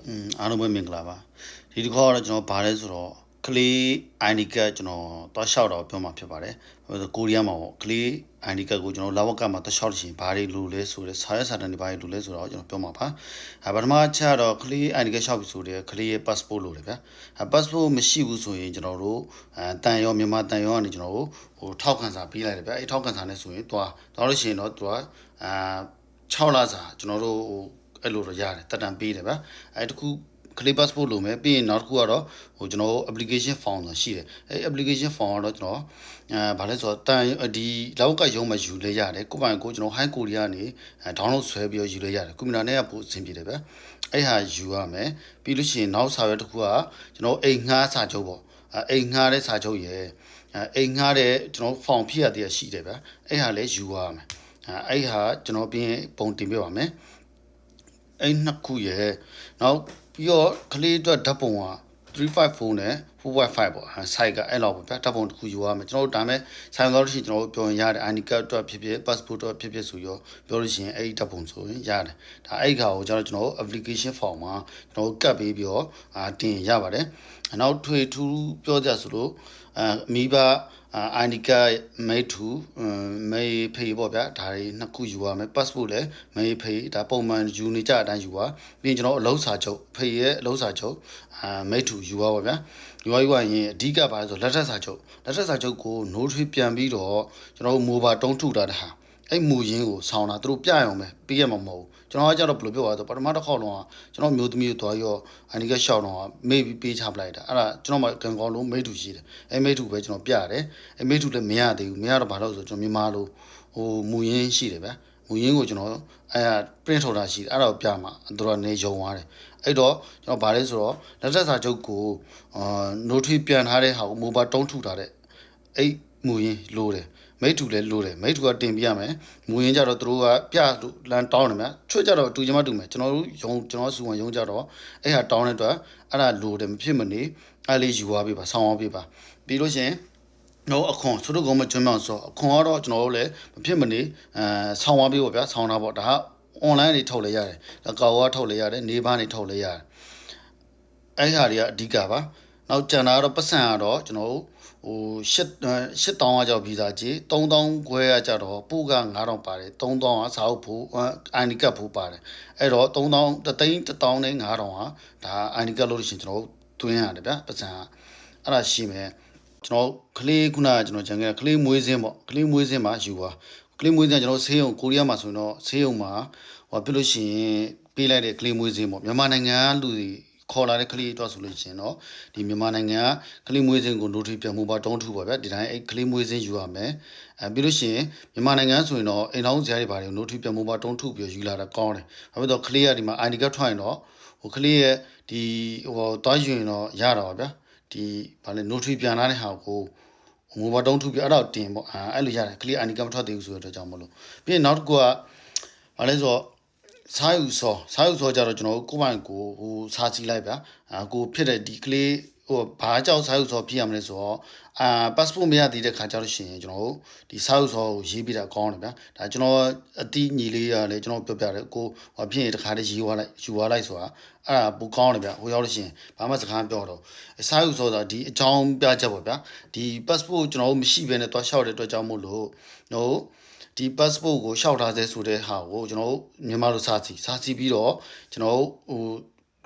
အားလုံးပဲမင်္ဂလာပါဒီတစ်ခေါက်တော့ကျွန်တော်ဗားလဲဆိုတော့ကလေး ID card ကျွန်တော်သွားလျှောက်တော့ပြောမှာဖြစ်ပါတယ်ကိုရီးယားမှာပေါ့ကလေး ID card ကိုကျွန်တော်လာဝက်ကမှာသွားလျှောက်လို့ရှိရင်ဘာတွေလိုလဲဆိုတော့စာရွက်စာတမ်းတွေဘာတွေလိုလဲဆိုတော့ကျွန်တော်ပြောမှာပါပထမချက်တော့ကလေး ID card လျှောက်ပြီဆိုတော့ကလေးရဲ့ passport လိုတယ်ဗျာpassport မရှိဘူးဆိုရင်ကျွန်တော်တို့တန်ရောမြန်မာတန်ရောကနေကျွန်တော်တို့ဟိုထောက်ခံစာပေးလိုက်တယ်ဗျာအဲ့ထောက်ခံစာနဲ့ဆိုရင်သွားလို့ရှိရင်တော့သူက6လစာကျွန်တော်တို့ဟိုအဲ့လိုတော့ရတယ်တက်တန်ပေးတယ်ဗျာအဲ့တခုကလေး passport လိုမယ်ပြီးရင်နောက်တစ်ခုကတော့ဟိုကျွန်တော် application form ဆိုရှိတယ်အဲ့ application form ကတော့ကျွန်တော်ဗာလဲဆိုတော့တန်ဒီလောက်ကရုံးမှာယူလဲရတယ်ကိုပိုင်ကိုကျွန်တော် high Korea ကနေ download ဆွဲပြီးယူလဲရတယ်ကွန်ပျူတာနဲ့ကပို့အဆင်ပြေတယ်ဗျအဲ့ဟာယူရမယ်ပြီးလို့ရှိရင်နောက်စာရွက်တစ်ခုကကျွန်တော်အိမ်ငှားစာချုပ်ပေါ့အိမ်ငှားတဲ့စာချုပ်ရယ်အိမ်ငှားတဲ့ကျွန်တော် form ဖြည့်ရတဲ့ရှိတယ်ဗျအဲ့ဟာလည်းယူရမယ်အဲ့ဟာကျွန်တော်ပြီးရင်ပုံတင်ပြပါမယ်အဲ့နှစ်ခုရယ်နောက်ပြီးတော့ကလေးအတွက်ဓာတ်ပုံက354နဲ့4.5ပေါ့ site ကအဲ့လောက်ပေါ့ဗျာဓာတ်ပုံတစ်ခုယူရမယ်ကျွန်တော်တို့ဒါမဲ့ဆိုင်ကောလို့ရှိရင်ကျွန်တော်တို့ပြောရင်ရတယ် ID card အတွက်ဖြစ်ဖြစ် passport အတွက်ဖြစ်ဖြစ်ဆိုရောပြောလို့ရှိရင်အဲ့ဒီဓာတ်ပုံဆိုရင်ရတယ်ဒါအဲ့ခါကိုကျွန်တော်တို့ application form မှာကျွန်တော်တို့ကပ်ပေးပြီးတော့တင်ရပါတယ်နောက်ထွေထူးပြောကြဆိုလို့မိဘID card မိထူမေဖေးပေါ့ဗျာဒါတွေနှစ်ခုယူရမယ် passport လည်းမေဖေးဒါပုံမှန်ယူနေကြအတိုင်းယူပါပြီးရင်ကျွန်တော်အလုပ်စာချုပ်ဖေးရဲ့အလုပ်စာချုပ်မိထူယူပါပေါ့ဗျာယူရရင်အဓိကပါဆိုလက်ထက်စာချုပ်ကို note ပြန်ပြီးတော့ကျွန်တော်တို့ mobile တုံးထုတာတဟာအဲ့မူရင်းကိုဆောင်းတာသူတို့ပြရအောင်ပဲပြီးရမှာမဟုတ်ဘူးကျွန်တော်ကကြတော့ဘယ်လိုပြောရလဲပထမတစ်ခေါက်လုံးကကျွန်တော်မျိုးသမီးကိုသွားရောအန်ဒီကရှောက်တော့မေ့ပြီးပေးချပလိုက်တာအဲ့ဒါကျွန်တော်မှကံကောင်းလို့မိတူရှိတယ်အဲ့မိတူပဲကျွန်တော်ပြရတယ်အဲ့မိတူလည်းမရသေးဘူးမရတော့ဘာလို့ဆိုကျွန်တော်မြန်မာလိုဟိုမူရင်းရှိတယ်ဗျာမူရင်းကိုကျွန်တော်အဲ့ print ထုတ်တာရှိတယ်အဲ့ဒါကိုပြမှာသူတို့ကနေယုံသွားတယ်အဲ့တော့ကျွန်တော်ဗာလဲဆိုတော့လက်သက်စာချုပ်ကိုnote ပြန်ထားတဲ့ဟာကို mobile တုံးထုထားတဲ့အဲ့မူရင်းလိုတယ်မိတူလည်းလိုတယ်မိတူကတင်ပြရမယ်မူရင်းကြတော့သူတို့ကပြလန်တောင်းတယ်ဗျာချွတ်ကြတော့တူချင်မှတူမယ်ကျွန်တော်တို့ကျွန်တော်စုဝင်ရုံးကြတော့အဲ့ဟာတောင်းတဲ့အတွက်အဲ့ဒါလိုတယ်မဖြစ်မနေအဲ့လေးယူသွားပေးပါဆောင်းသွားပေးပါပြီးလို့ရှင်တော့အခွန်သူတို့ကမကျွမ်းမအောင်ဆိုအခွန်ကတော့ကျွန်တော်တို့လည်းမဖြစ်မနေဆောင်းသွားပေးပေါ့ဗျာဆောင်းတာပေါ့ဒါက online တွေထုတ်လဲရတယ်ဒါကောက်ထုတ်လဲရတယ်နေဘာနေထုတ်လဲရတယ်အဲ့ဟာတွေကအဓိကပါနောက်ကျန်တာကတော့ပတ်စံကတော့ကျွန်တော်တို့ဟို8000ကကြောက်ဗီဇာကြီး3000ခွဲကကြတော့ပို့က9000ပါတယ်3000ကစာအုပ်ဖို့ID cardဖို့ပါတယ်အဲ့တော့3000တသိန်း1000နဲ့9000ဟာဒါ ID card လို့ရှိရင်ကျွန်တော်တွင်းရတယ်ဗျပတ်စံကအဲ့ဒါရှိမယ်ကျွန်တော်ကလေးခုနကကျွန်တော်ဂျန်ကကလေးမွေးစင်းပေါ့ကလေးမွေးစင်းမှာယူပါကလေးမွေးစင်းကျွန်တော်ဆေးရုံကိုရီးယားမှာဆိုရင်တော့ဆေးရုံမှာဟောပြလို့ရှိရင်ပေးလိုက်တဲ့ကလေးမွေးစင်းပေါ့မြန်မာနိုင်ငံလူတွေခေါ်လာတဲ့ကလေးအတွက်ဆိုလို့ရှိရင်တော့ဒီမြန်မာနိုင်ငံကကလေးမွေးစင်းကို note ပြန်မှုပါတုံးထုပါဗျဒီတိုင်းအဲ့ကလေးမွေးစင်းယူရမယ်ပြီးလို့ရှိရင်မြန်မာနိုင်ငံဆိုရင်တော့အိမ်တော်ဇာတ်တွေပါတယ် note ပြန်မှုပါတုံးထုပြီးယူလာတာကောင်းတယ်ဘာဖြစ်တော့ကလေးကဒီမှာ ID card ထွက်ရင်တော့ဟိုကလေးရဲ့ဒီဟိုတွားယူရင်တော့ရတာပါဗျဒီဘာလဲ note ပြန်လာတဲ့ဟာကိုမိုးဘတုံးထုပြအဲ့တော့တင်ပေါ့အဲ့လိုရတယ်ကလေး ID card မထွက်သေးဘူးဆိုတော့ကြောင့်မလို့ပြီးရင်နောက်တစ်ခုကဘာလဲဆိုတော့စားယူစောကြတော့ကျွန်တော်ကိုပိုင်ကိုဟိုစားစီလိုက်ဗျာကိုဖြစ်တဲ့ဒီကလေးဟိုဘာကြောက်စားယူစောဖြစ်ရမလဲဆိုတော့passport မရသေးတဲ့ခါကျတော့ရှင်ကျွန်တော်ဒီစားယူစောကိုရေးပြတာကောင်းတယ်ဗျာဒါကျွန်တော်အတိညီလေးရလဲကျွန်တော်ပြောပြတယ်ကိုဟိုဖြစ်ရင်တခါတည်းရေးသွားလိုက်ယူသွားလိုက်ဆိုတာအဲ့ဒါပူကောင်းတယ်ဗျာဟိုရောက်လို့ရှင်ဘာမှစကားပြောတော့စားယူစောဆိုတာဒီအကြောင်းပြချက်ပေါ့ဗျာဒီ passport ကျွန်တော်မရှိဘဲနဲ့တွားလျှောက်တဲ့အတွက်ကြောင့်မို့လို့ဟိုဒီ passport ကိုလျှောက်ထားစေဆိုတဲ့ဟာကိုကျွန်တော်မြန်မာလိုစာစီပြီးတော့ကျွန်တော်ဟို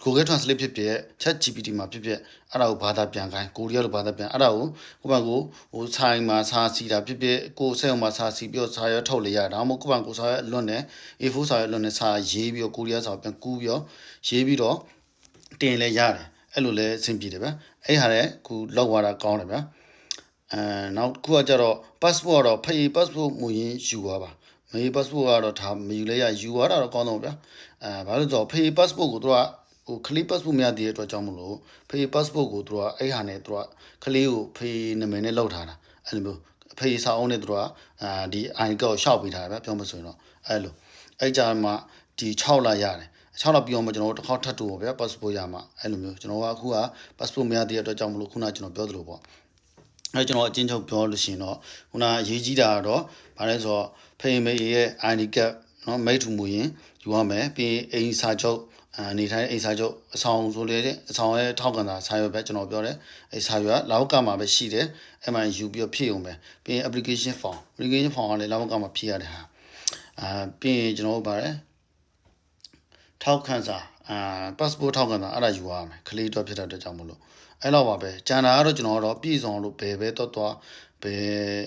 Google Translate ဖြစ်ဖြစ် ChatGPT မှာဖြစ်ဖြစ်အဲ့ဒါကိုဘာသာပြန်ခိုင်းကိုရီးယားလိုဘာသာပြန်အဲ့ဒါကိုကိုယ့်ဘက်ကိုဟိုဆိုင်မှာစာစီတာဖြစ်ဖြစ်ကိုယ်စက်အောင်မှာစာစီပြီးတော့စာရွက်ထုတ်လိုက်ရတာဒါမှမဟုတ်ကိုယ့်ဘက်ကိုစာရွက်အလွတ်နဲ့ A4 စာရွက်အလွတ်နဲ့စာရေးပြီးတော့ကိုရီးယားစာပြန်ကူးပြီးတော့ရေးပြီးတော့တင်လဲရတယ်အဲ့လိုလဲအဆင်ပြေတယ်ဗျအဲ့ဟာလည်းခုလောက်သွားတာကောင်းတယ်ဗျနောက်တစ်ခုကကြတော့ passport ကတော့ဖအေး passport မူရင်းယူသွားပါမေး passport ကတော့ဒါမယူလဲရယူသွားတာတော့ကောင်းတော့ဗျဘာလို့ဆိုတော့ဖအေး passport ကိုတို့ကဟိုကလေး passport မရသေးတဲ့အတွက်ကြောင့်မလို့ဖအေး passport ကိုတို့ကအဲ့ဟာနဲ့တို့ကကလေးကိုဖအေးနာမည်နဲ့လောက်ထားတာအဲ့လိုမျိုးဖအေးစာအုပ်နဲ့တို့ကဒီ ID ကိုရှောက်ပေးထားတာဗျပြောမဆိုရင်တော့အဲ့လိုအဲ့ကြမှာဒီ6လရတယ်6လပြီးအောင်မကျွန်တော်တို့တစ်ခေါက်ထပ်တူပေါ့ဗျာ passport ရမှာအဲ့လိုမျိုးကျွန်တော်ကအခုက passport မရသေးတဲ့အတွက်ကြောင့်မလို့ခုနကကျွန်တော်ပြောသလိုပေါ့အဲ့ကျွန်တော်အချင်းချုပ်ပြောလို့ရှိရင်တော့ခုနရေးကြီးတာကတော့ဗါလဲဆိုတော့ဖေးမေရဲ့ ID card နော်မိတ်ထူမူရင်ယူရမယ်ပြီးအိမ်စာချုပ် နေထိုင်အိမ်စာချုပ်အဆောင်ဆိုလေတဲ့အဆောင်ရဲ့ထောက်ခံတာစာရွက်ပဲကျွန်တော်ပြောတယ်အဲစာရွက်ကလောက်ကမှာပဲရှိတယ်အဲ့မှာယူပြီးဖြည့်အောင်ပဲပြီးရင် application form ကလည်းလောက်ကမှာဖြည့်ရတဲ့ဟာပြီးရင်ကျွန်တော်တို့ပါတယ်ထောက်ခံစာpassport ထောက်ခံစာအဲ့ဒါယူရမယ်ကလေးတော့ဖြစ်တဲ့အတွက်ကြောင့်မလို့အဲ့လောက်ပါပဲကျန်တာကတော့ကျွန်တော်တို့ပြည်စုံလို့ဘယ်တော့ဘယ်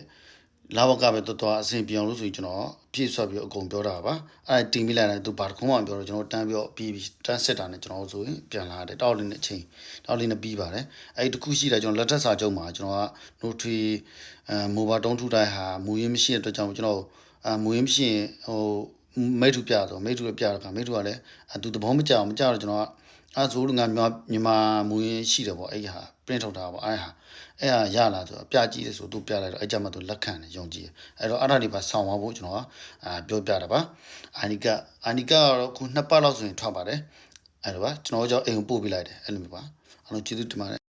လာဝကပဲတော့အဆင်ပြေအောင်လို့ဆိုရင်ကျွန်တော်ပြည့်စွက်ပြီးအကုန်ပြောတာပါအဲ့တင်ပြီးလိုက်တယ်သူဘာတခုမှပြောတော့ကျွန်တော်တန်းပြီးတန်းစစ်တာနဲ့ကျွန်တော်ဆိုရင်ပြန်လာတယ်တောက်လေးနဲ့ချိန်တောက်လေးနဲ့ပြီးပါတယ်အဲ့ဒီတစ်ခုရှိတာကျွန်တော်လက်ထက်စာချုပ်မှာကျွန်တော်က notary မိုဘာတုံးထူတိုင်းဟာမူရင်းမရှိတဲ့အတွက်ကြောင့်ကျွန်တော်မူရင်းမရှိရင်ဟိုမိထုပြတော့မိထုပြတော့ကမိထုကလည်းသူသဘောမကျအောင်မကျတော့ကျွန်တော်ကအဲ့ဆိုလို့ငါမြန်မာမူရင်းရှိတယ်ပေါ့အဲ့ဟာ print ထုတ်တာပေါ့အဲ့ဟာရလာဆိုပြကြည့်တယ်ဆိုသူပြလိုက်တော့အဲ့ကြမှာသူလက်ခံတယ်ယုံကြည်အဲ့တော့အဲ့ဒါတွေပါဆောင်းသွားဖို့ကျွန်တော်ကပြောပြတာပါအာနီကတော့ခု2ပတ်လောက်ဆိုရင်ထွက်ပါတယ်အဲ့တော့ပါကျွန်တော်ကြောင့်အိမ်ကိုပို့ပေးလိုက်တယ်အဲ့လိုမျိုးပါအားလုံးကျေးဇူးတင်ပါတယ်